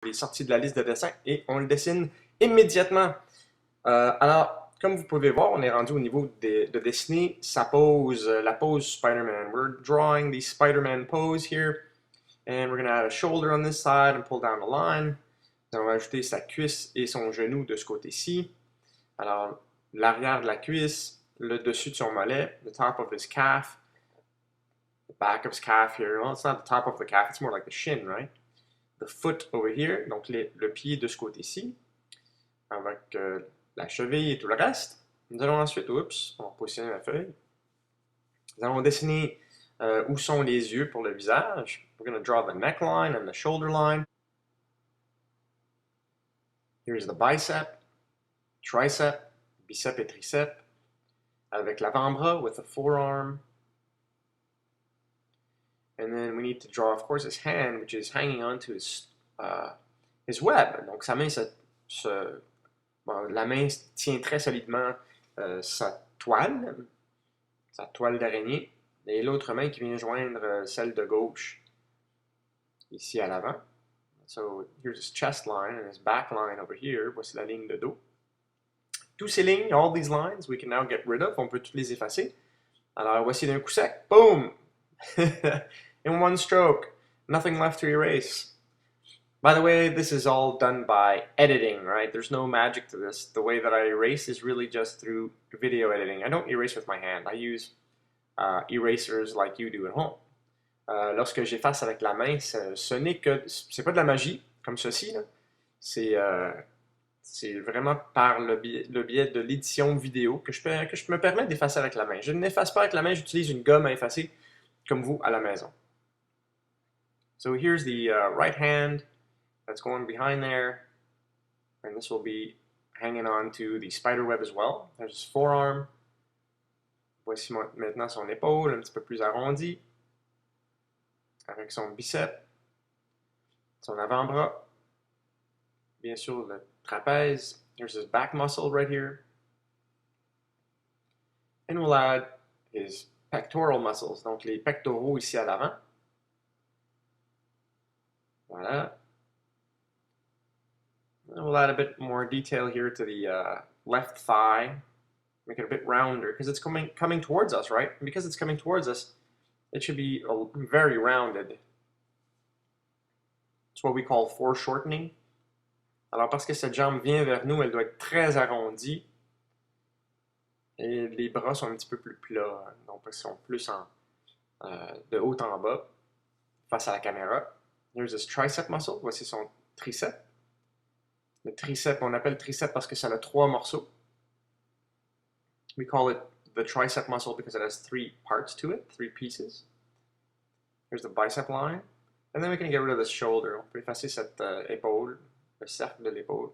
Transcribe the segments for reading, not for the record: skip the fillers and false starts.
Il est sorti de la liste de dessins et on le dessine immédiatement. Alors, comme vous pouvez voir, on est rendu au niveau de dessiner sa pose, la pose Spider-Man. We're drawing the Spider-Man pose here, and we're going to add a shoulder on this side and pull down the line. Nous allons ajouter sa cuisse et son genou de ce côté-ci. Alors, l'arrière de la cuisse, le dessus de son mollet, the top of his calf, the back of his calf here. Well, it's not the top of the calf, it's more like the shin, right? The foot over here, donc le pied de ce côté-ci, avec la cheville et tout le reste. Nous allons ensuite, oups, on va positionner la feuille. Nous allons dessiner où sont les yeux pour le visage. We're going to draw the neckline and the shoulder line. Here's the bicep, tricep, bicep et tricep, avec l'avant-bras with the forearm. And then we need to draw, of course, his hand, which is hanging onto his web. Donc sa main la main tient très solidement sa toile d'araignée, et l'autre main qui vient joindre celle de gauche ici à l'avant. So here's his chest line and his back line over here. Voici la ligne de dos. Tous ces lignes, all these lines, we can now get rid of. On peut toutes les effacer. Alors voici d'un coup sec. Boom! In one stroke. Nothing left to erase. By the way, this is all done by editing, right? There's no magic to this. The way that I erase is really just through video editing. I don't erase with my hand. I use erasers like you do at home. Lorsque j'efface avec la main, ce n'est que... C'est pas de la magie, comme ceci, là. C'est vraiment par le biais de l'édition vidéo que je me permets d'effacer avec la main. Je n'efface pas avec la main, j'utilise une gomme à effacer, comme vous, à la maison. So here's the right hand that's going behind there, and this will be hanging on to the spider web as well. There's his forearm. Voici maintenant son épaule, un petit peu plus arrondie, avec son bicep, son avant-bras, bien sûr le trapèze. Here's his back muscle right here. And we'll add his pectoral muscles, donc les pectoraux ici à l'avant. Voilà. And we'll add a bit more detail here to the left thigh. Make it a bit rounder because it's coming towards us, right? And because it's coming towards us, it should be very rounded. It's what we call foreshortening. Alors parce que cette jambe vient vers nous, elle doit être très arrondie. Et les bras sont un petit peu plus plats, donc ils sont plus de haut en bas, face à la caméra. Here's his tricep muscle, voici son triceps. Le triceps, on appelle tricep parce que ça a 3 morceaux. We call it the tricep muscle because it has 3 parts to it, 3 pieces. Here's the bicep line. And then we can get rid of the shoulder. On peut effacer cette épaule, le cercle de l'épaule.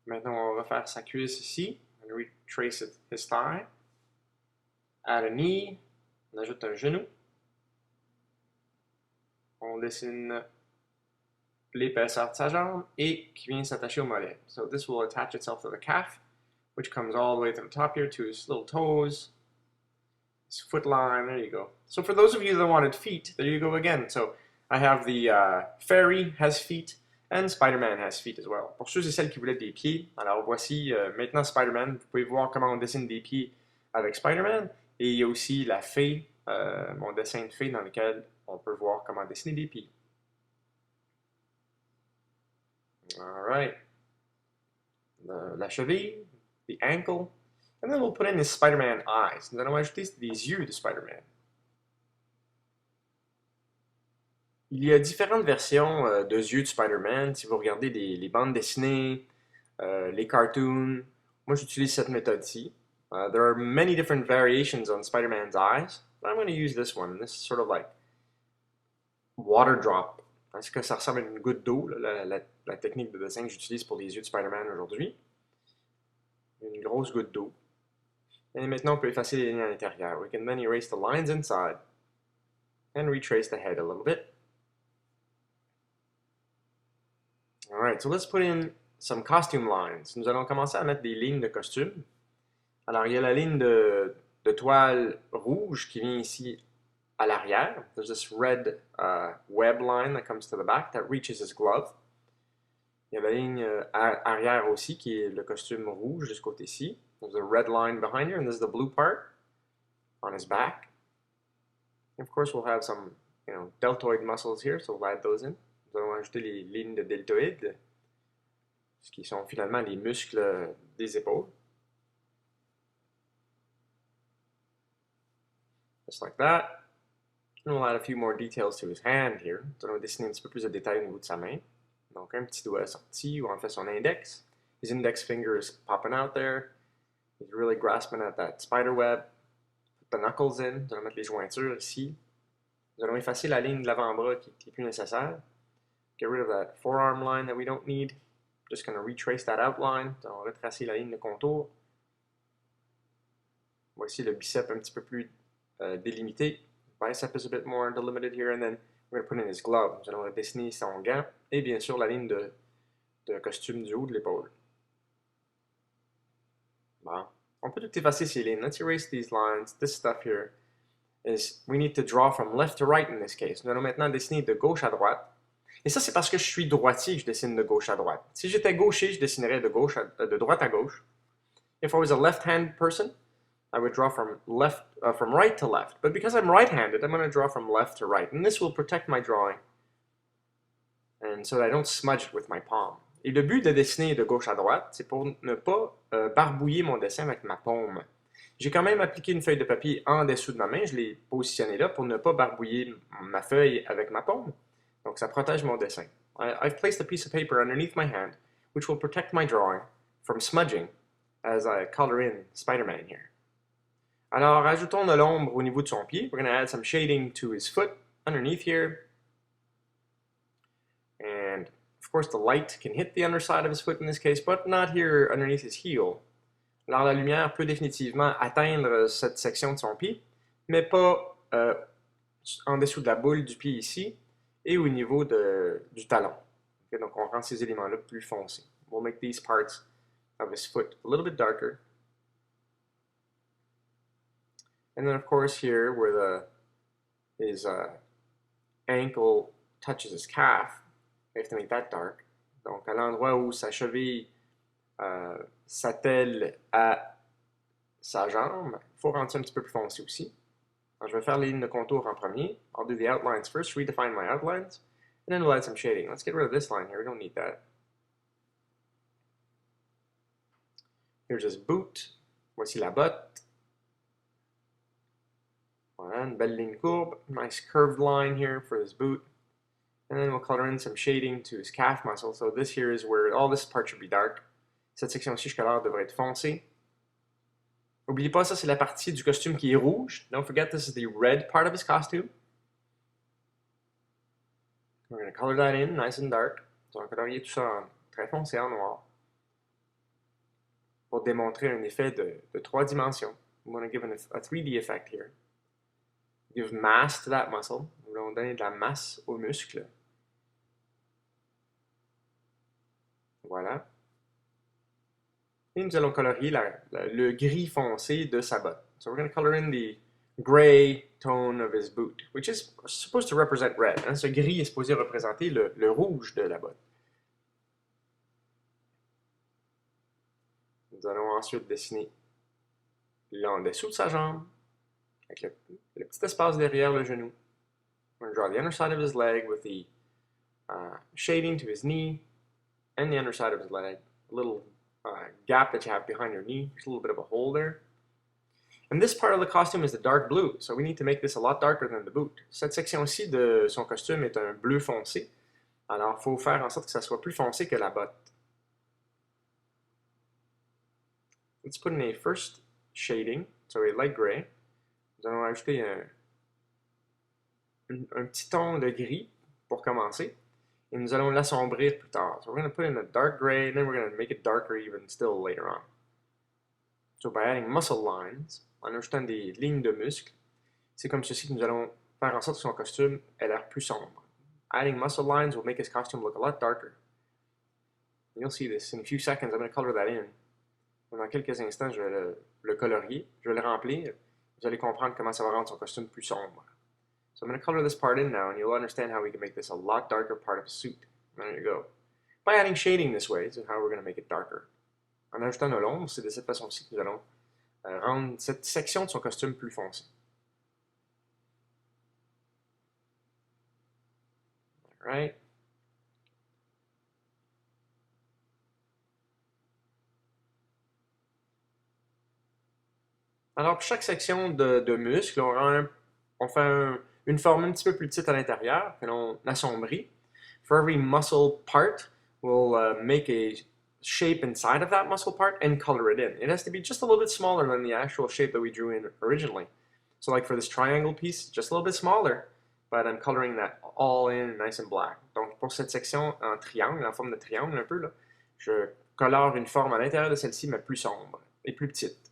Maintenant, on va refaire sa cuisse ici. And retrace his thigh. Add a knee. On ajoute un genou. On dessine l'épaisseur de sa jambe et qui vient s'attacher au mollet. So this will attach itself to the calf, which comes all the way to the top here to his little toes, his foot line. There you go. So for those of you that wanted feet, there you go again. So I have the fairy has feet and Spider-Man has feet as well. Pour ceux et celles qui voulaient des pieds, alors voici maintenant Spider-Man. Vous pouvez voir comment on dessine des pieds avec Spider-Man. Et il y a aussi la fée, mon dessin de fée dans lequel on peut voir comment dessiner des pieds. Alright. La cheville, the ankle. And then we'll put in his Spider-Man eyes. Nous allons ajouter des yeux de Spider-Man. Il y a différentes versions de yeux de Spider-Man. Si vous regardez les bandes dessinées, les cartoons, moi j'utilise cette méthode-ci. There are many different variations on Spider-Man's eyes, but I'm going to use this one. This is sort of like water drop. Est-ce que ça ressemble à une goutte d'eau, la technique de dessin que j'utilise pour les yeux de Spider-Man aujourd'hui? Une grosse goutte d'eau. Et maintenant, on peut effacer les lignes à l'intérieur. We can then erase the lines inside and retrace the head a little bit. Alright, so let's put in some costume lines. Nous allons commencer à mettre des lignes de costume. Alors, il y a la ligne de toile rouge qui vient ici à l'arrière. There's this red web line that comes to the back that reaches his glove. Il y a la ligne arrière aussi qui est le costume rouge de ce côté-ci. There's a red line behind here, and this is the blue part on his back. And of course, we'll have some, deltoid muscles here, so we'll add those in. Nous allons ajouter les lignes de deltoïdes, ce qui sont finalement les muscles des épaules. Just like that. And we'll add a few more details to his hand here. Nous allons dessiner un petit peu plus de détails au niveau de sa main. Donc, un petit doigt sorti, ou en fait son index. His index finger is popping out there. He's really grasping at that spider web. Put the knuckles in. Nous allons mettre les jointures ici. Nous allons effacer la ligne de l'avant-bras qui n'est plus nécessaire. Get rid of that forearm line that we don't need. Just going to retrace that outline. Nous allons retracer la ligne de contour. Voici le bicep un petit peu plus délimité. Bicep is a bit more delimited here, and then we're going to put in his glove. Nous allons dessiner son gant et bien sûr la ligne de costume du haut de l'épaule. Bon. On peut tout effacer ces lignes. Let's erase these lines. This stuff here is we need to draw from left to right in this case. Nous allons maintenant dessiner de gauche à droite. Et ça, c'est parce que je suis droitier que je dessine de gauche à droite. Si j'étais gaucher, je dessinerais de droite à gauche. If I was a left-hand person, I would draw from right to left. But because I'm right-handed, I'm going to draw from left to right. And this will protect my drawing. And so that I don't smudge it with my palm. Et le but de dessiner de gauche à droite, c'est pour ne pas barbouiller mon dessin avec ma paume. J'ai quand même appliqué une feuille de papier en dessous de ma main. Je l'ai positionnée là pour ne pas barbouiller ma feuille avec ma paume. Donc ça protège mon dessin. I've placed a piece of paper underneath my hand, which will protect my drawing from smudging as I color in Spider-Man here. Alors, ajoutons de l'ombre au niveau de son pied. We're going to add some shading to his foot underneath here. And, of course, the light can hit the underside of his foot in this case, but not here underneath his heel. Alors, la lumière peut définitivement atteindre cette section de son pied, mais pas en dessous de la boule du pied ici et au niveau du talon. Okay, donc, on rend ces éléments-là plus foncés. We'll make these parts of his foot a little bit darker. And then, of course, here where his ankle touches his calf, we have to make that dark. Donc, à l'endroit où sa cheville s'attelle à sa jambe, il faut rendre ça un petit peu plus foncé aussi. Alors, je vais faire les lignes de contour en premier. I'll do the outlines first, redefine my outlines, and then we'll add some shading. Let's get rid of this line here. We don't need that. Here's his boot. Voici la botte. Voilà, une belle ligne courbe. Nice curved line here for his boot. And then we'll color in some shading to his calf muscle. So this here is where all this part should be dark. Cette section-ci, je colore, devrait être foncée. N'oubliez pas, ça c'est la partie du costume qui est rouge. Don't forget this is the red part of his costume. We're going to color that in nice and dark. On va colorier tout ça en très foncé en noir. Pour démontrer un effet de 3 dimensions. We want to give a 3D effect here. Give mass to that muscle. Nous allons donner de la masse au muscle. Voilà. Et nous allons colorier le gris foncé de sa botte. So we're going to color in the gray tone of his boot, which is supposed to represent red. Hein? Ce gris est supposé représenter le rouge de la botte. Nous allons ensuite dessiner en dessous de sa jambe, avec le petit espace derrière le genou. We're going to draw the underside of his leg with the shading to his knee and the underside of his leg. A little gap that you have behind your knee. There's a little bit of a hole there. And this part of the costume is the dark blue, so we need to make this a lot darker than the boot. Cette section-ci de son costume est un bleu foncé. Alors, il faut faire en sorte que ça soit plus foncé que la botte. Let's put in a first shading, so a light gray. Nous allons ajouter un petit ton de gris pour commencer. Et nous allons l'assombrir plus tard. So we're going to put in a dark gray, and then we're going to make it darker even still later on. So by adding muscle lines, en ajoutant des lignes de muscles, c'est comme ceci que nous allons faire en sorte que son costume ait l'air plus sombre. Adding muscle lines will make his costume look a lot darker. You'll see this in a few seconds. I'm going to color that in. Dans quelques instants, je vais le colorier, je vais le remplir. Vous allez comprendre comment ça va rendre son costume plus sombre. So I'm going to color this part in now, and you'll understand how we can make this a lot darker part of his suit. There you go. by adding shading this way, is how we're going to make it darker. En ajoutant de l'ombre, c'est de cette façon-ci que nous allons rendre cette section de son costume plus foncée. All right. Alors, pour chaque section de muscle, on fait une forme un petit peu plus petite à l'intérieur, que l'on assombrit. For every muscle part, we'll make a shape inside of that muscle part and color it in. It has to be just a little bit smaller than the actual shape that we drew in originally. So like for this triangle piece, just a little bit smaller, but I'm coloring that all in nice and black. Donc pour cette section en triangle, en forme de triangle un peu, là, je colore une forme à l'intérieur de celle-ci, mais plus sombre et plus petite.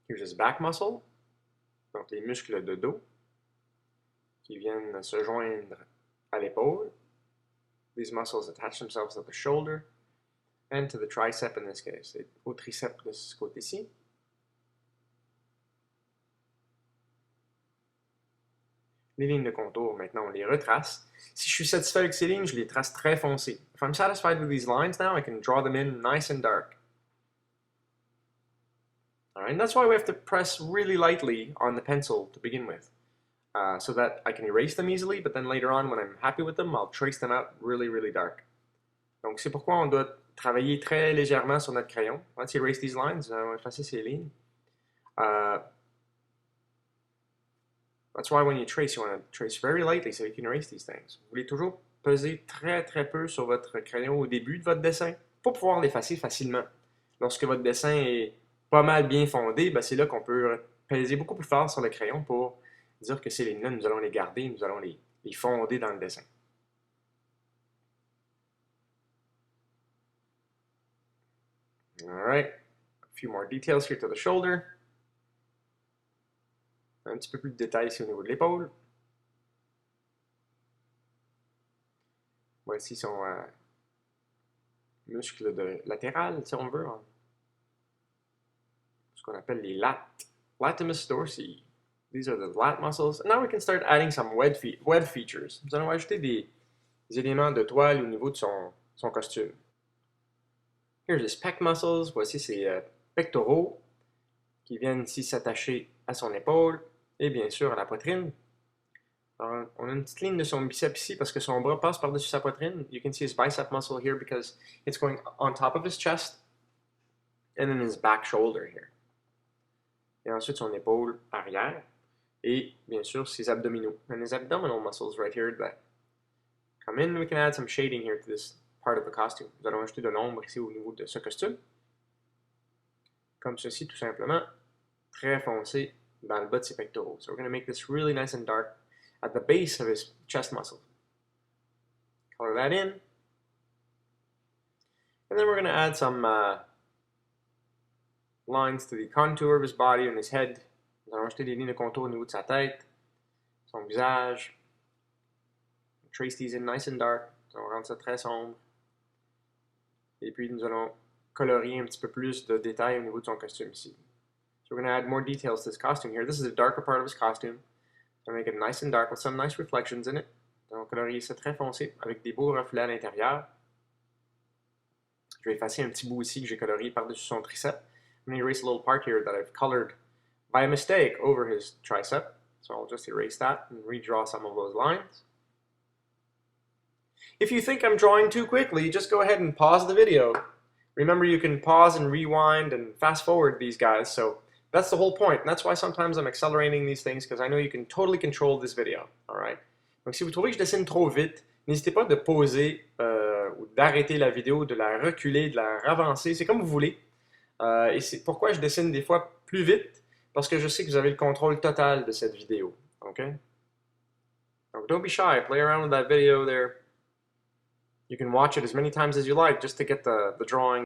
Here's his back muscle, donc les muscles de dos qui viennent se joindre à l'épaule. These muscles attach themselves to the shoulder and to the tricep in this case, au triceps de ce côté-ci. Les lignes de contour, maintenant, on les retrace. Si je suis satisfait avec ces lignes, je les trace très foncées. If I'm satisfied with these lines now, I can draw them in nice and dark. All right, and that's why we have to press really lightly on the pencil to begin with, so that I can erase them easily, but then later on, when I'm happy with them, I'll trace them out really, really dark. Donc, c'est pourquoi on doit travailler très légèrement sur notre crayon. Let's erase these lines. On va effacer ces lignes. That's why when you trace, you want to trace very lightly so you can erase these things. Vous voulez toujours peser très, très peu sur votre crayon au début de votre dessin pour pouvoir l'effacer facilement. Lorsque votre dessin est pas mal bien fondé, ben c'est là qu'on peut peser beaucoup plus fort sur le crayon pour dire que ces lignes-là, nous allons les garder, nous allons les fonder dans le dessin. Alright, a few more details here to the shoulder. Un petit peu plus de détails ici au niveau de l'épaule. Voici son muscle latéral, si on veut. Ce qu'on appelle les lats. Latimus dorsi. These are the lat muscles. And now we can start adding some web features. Nous allons ajouter des éléments de toile au niveau de son costume. Here's his pec muscles. Voici ses pectoraux qui viennent ici s'attacher à son épaule et bien sûr à la poitrine. Alors, on a une petite ligne de son biceps ici parce que son bras passe par-dessus sa poitrine. You can see his bicep muscle here because it's going on top of his chest and then his back shoulder here. Et ensuite son épaule arrière et bien sûr ses abdominaux. And his abdominal muscles right here that come in. We can add some shading here to this part of the costume. Nous allons ajouter de l'ombre ici au niveau de ce costume. Comme ceci tout simplement, très foncé dans le bas de ses pectoraux. So we're going to make this really nice and dark at the base of his chest muscle. Color that in. And then we're going to add some lines to the contour of his body and his head. Nous allons ajouter des lignes de contour au niveau de sa tête, son visage. Trace these in nice and dark. On va rendre ça très sombre. Et puis nous allons colorier un petit peu plus de détails au niveau de son costume ici. So we're going to add more details to this costume here. This is a darker part of his costume. So make it nice and dark with some nice reflections in it. On va colorier ça très foncé avec des beaux reflets à l'intérieur. Je vais effacer un petit bout ici que j'ai colorié par-dessus son triceps. I'm going to erase a little part here that I've colored by mistake over his tricep. So I'll just erase that and redraw some of those lines. If you think I'm drawing too quickly, just go ahead and pause the video. Remember, you can pause and rewind and fast forward these guys, so that's the whole point. And that's why sometimes I'm accelerating these things, because I know you can totally control this video. Alright? Donc si vous trouvez que je dessine trop vite, n'hésitez pas de pauser ou d'arrêter la vidéo, de la reculer, de la ravancer, c'est comme vous voulez. Et c'est pourquoi je dessine des fois plus vite, parce que je sais que vous avez le contrôle total de cette vidéo. Okay? Donc don't be shy, play around with that video there. You can watch it as many times as you like just to get the drawing